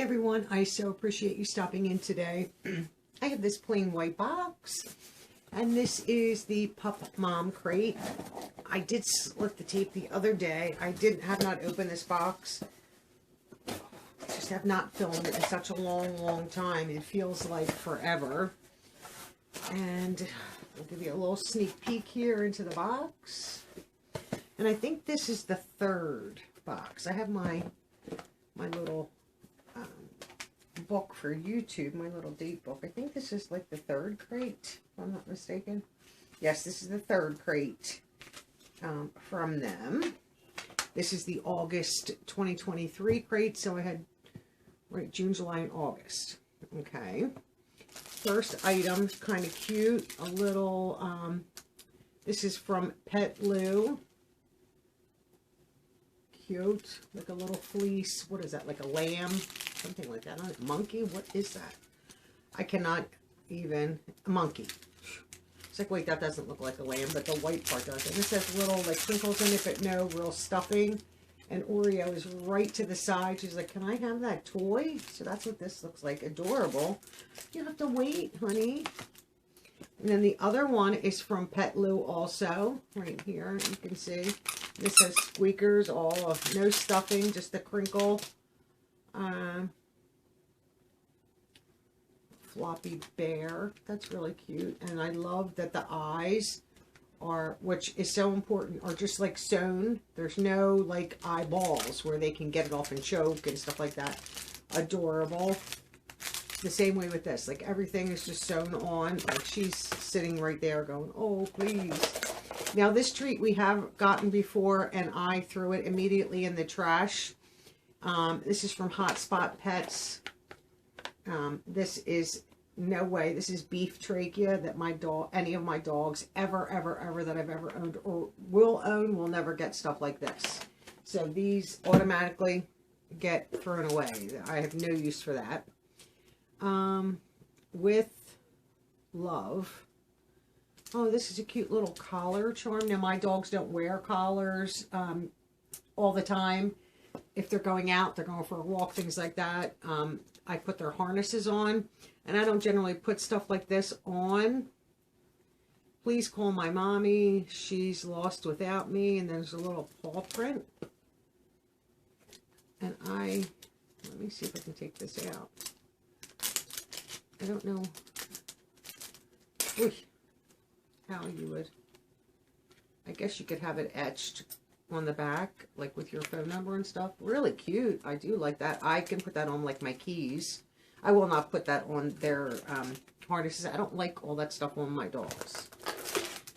everyone, I so appreciate you stopping in today. I have this plain white box, and this is the Pup Mom Crate. I did split the tape the other day. I have not opened this box. Just have not filmed it in such a long time. It feels like forever. And I'll give you a little sneak peek here into the box. And I think this is the third box. I have my little book for YouTube, my little date book. I think this is like the third crate, if I'm not mistaken. Yes, this is the third crate from them. This is the August 2023 crate, so I had June, July, and August. Okay. First item, kind of cute, a little, this is from Pet Lou. Cute, like a little fleece. What is that, like a lamb? Something like that. A monkey? What is that? I cannot even, a monkey. It's like, wait, that doesn't look like a lamb, but the white part does. And this has little, like, crinkles in it, but no real stuffing. And Oreo is right to the side. She's like, can I have that toy? So that's what this looks like. Adorable. You have to wait, honey. And then the other one is from Pet Lou also. Right here, you can see. This has squeakers, all of, no stuffing, just the crinkle. Floppy bear. That's really cute. And I love that the eyes are, which is so important, are just like sewn. There's no like eyeballs where they can get it off and choke and stuff like that. Adorable. The same way with this, like everything is just sewn on. Like she's sitting right there going, oh please. Now this treat we have gotten before and I threw it immediately in the trash. This is from Hotspot Pets. This is, no way, this is beef trachea that my dog, any of my dogs ever that I've ever owned or will own will never get stuff like this. So these automatically get thrown away. I have no use for that. With love. Oh, this is a cute little collar charm. Now my dogs don't wear collars all the time. If they're going out, they're going for a walk, things like that. I put their harnesses on, and I don't generally put stuff like this on. Please call my mommy. She's lost without me. And there's a little paw print. And let me see if I can take this out. I don't know how you would, I guess you could have it etched on the back, like with your phone number and stuff. Really cute. I do like that. I can put that on like my keys. I will not put that on their harnesses. I don't like all that stuff on my dogs.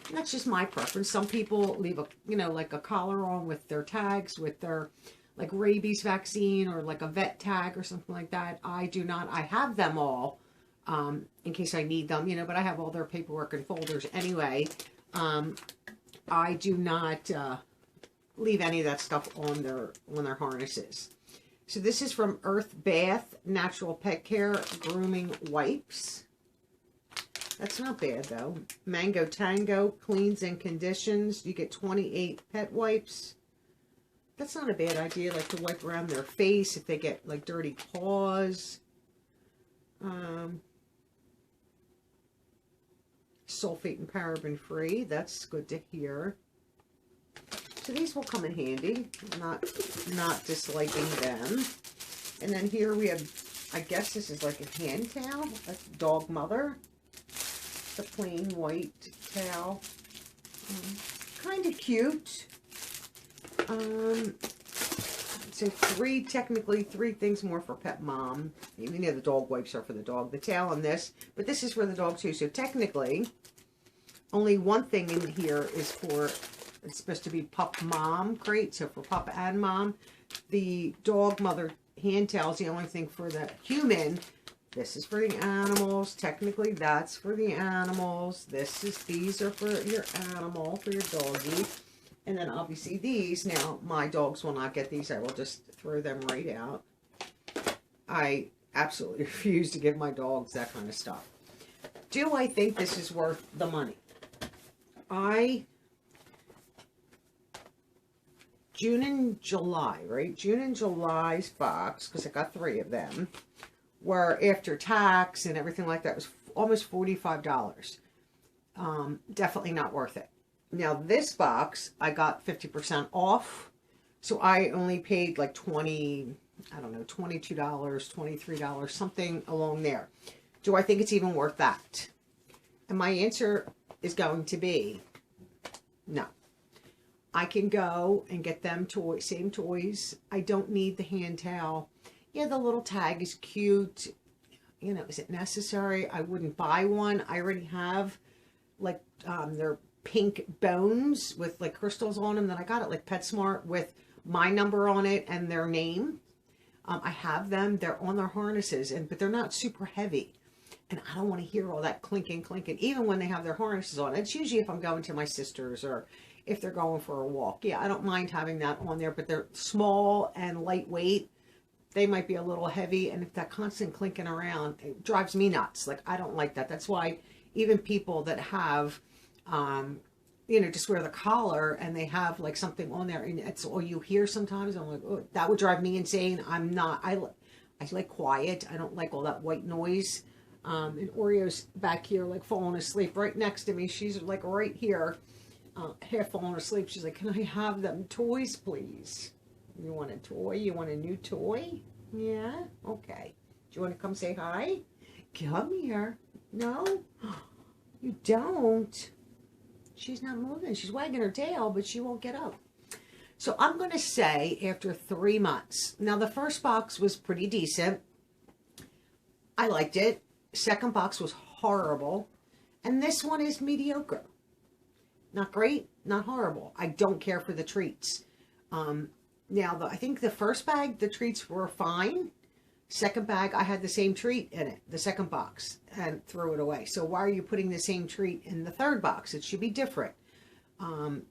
And that's just my preference. Some people leave a, like a collar on with their tags, with their like rabies vaccine or like a vet tag or something like that. I do not. I have them all. In case I need them, but I have all their paperwork and folders anyway. I do not leave any of that stuff on their harnesses. So this is from Earth Bath Natural Pet Care Grooming Wipes. That's not bad though. Mango Tango cleans and conditions. You get 28 pet wipes. That's not a bad idea, like to wipe around their face if they get like dirty paws. Sulfate and paraben free. That's good to hear. So these will come in handy. I'm not disliking them. And then here we have, I guess this is like a hand towel. That's Dog Mother. The plain white towel. Kind of cute. So technically three things more for Pet Mom. Even though the dog wipes are for the dog. The towel and this. But this is for the dog too. So technically, only one thing in here is for, it's supposed to be Pup Mom Crate. So for Pup and Mom. The Dog Mother hand towel is the only thing for the human. This is for the animals. Technically, that's for the animals. These are for your animal, for your doggy. And then obviously these, now my dogs will not get these. I will just throw them right out. I absolutely refuse to give my dogs that kind of stuff. Do I think this is worth the money? I June and July, right? June and July's box, because I got 3 of them, were after tax and everything like that, was almost $45. Definitely not worth it. Now this box, I got 50% off. So I only paid like $22, $23, something along there. Do I think it's even worth that? And my answer is going to be no. I can go and get them same toys. I don't need the hand towel. Yeah, the little tag is cute. You know, is it necessary? I wouldn't buy one. I already have like their pink bones with like crystals on them that I got at like PetSmart with my number on it and their name. I have them. They're on their harnesses, but they're not super heavy. And I don't want to hear all that clinking, even when they have their harnesses on. It's usually if I'm going to my sister's or if they're going for a walk. Yeah, I don't mind having that on there, but they're small and lightweight. They might be a little heavy, and if that constant clinking around, it drives me nuts. Like, I don't like that. That's why even people that have, you know, just wear the collar and they have like something on there and it's all you hear sometimes. I'm like, oh, that would drive me insane. I like quiet. I don't like all that white noise. And Oreo's back here like falling asleep right next to me. She's like right here, half falling asleep. She's like, can I have them toys, please? You want a toy? You want a new toy? Yeah? Okay. Do you want to come say hi? Come here. No? You don't? She's not moving. She's wagging her tail, but she won't get up. So I'm going to say after 3 months. Now, the first box was pretty decent. I liked it. Second box was horrible. And this one is mediocre. Not great, not horrible. I don't care for the treats. Now, I think the first bag, the treats were fine. Second bag, I had the same treat in it, the second box, and threw it away. So why are you putting the same treat in the third box? It should be different.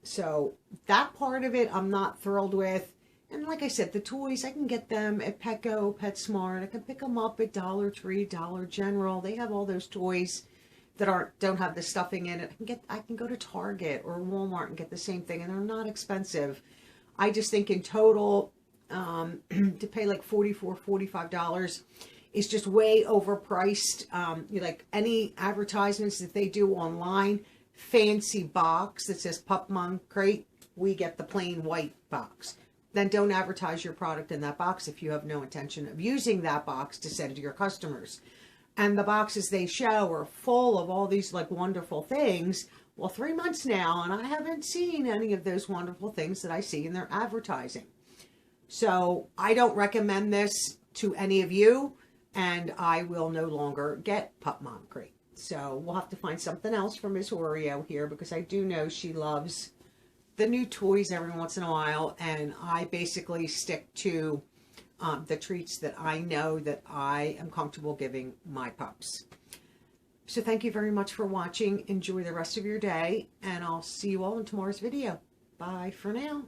So that part of it, I'm not thrilled with. And like I said, the toys, I can get them at Petco, PetSmart. I can pick them up at Dollar Tree, Dollar General. They have all those toys that don't have the stuffing in it. I can go to Target or Walmart and get the same thing, and they're not expensive. I just think in total, to pay like $44, $45 is just way overpriced. Like any advertisements that they do online, fancy box that says Pup Mom Crate, we get the plain white box. Then don't advertise your product in that box if you have no intention of using that box to send to your customers. And the boxes they show are full of all these like wonderful things. Well, 3 months now, and I haven't seen any of those wonderful things that I see in their advertising. So I don't recommend this to any of you, and I will no longer get Pup Mom Crate. So we'll have to find something else for Miss Oreo here, because I do know she loves the new toys every once in a while, and I basically stick to the treats that I know that I am comfortable giving my pups. So thank you very much for watching. Enjoy the rest of your day, and I'll see you all in tomorrow's video. Bye for now.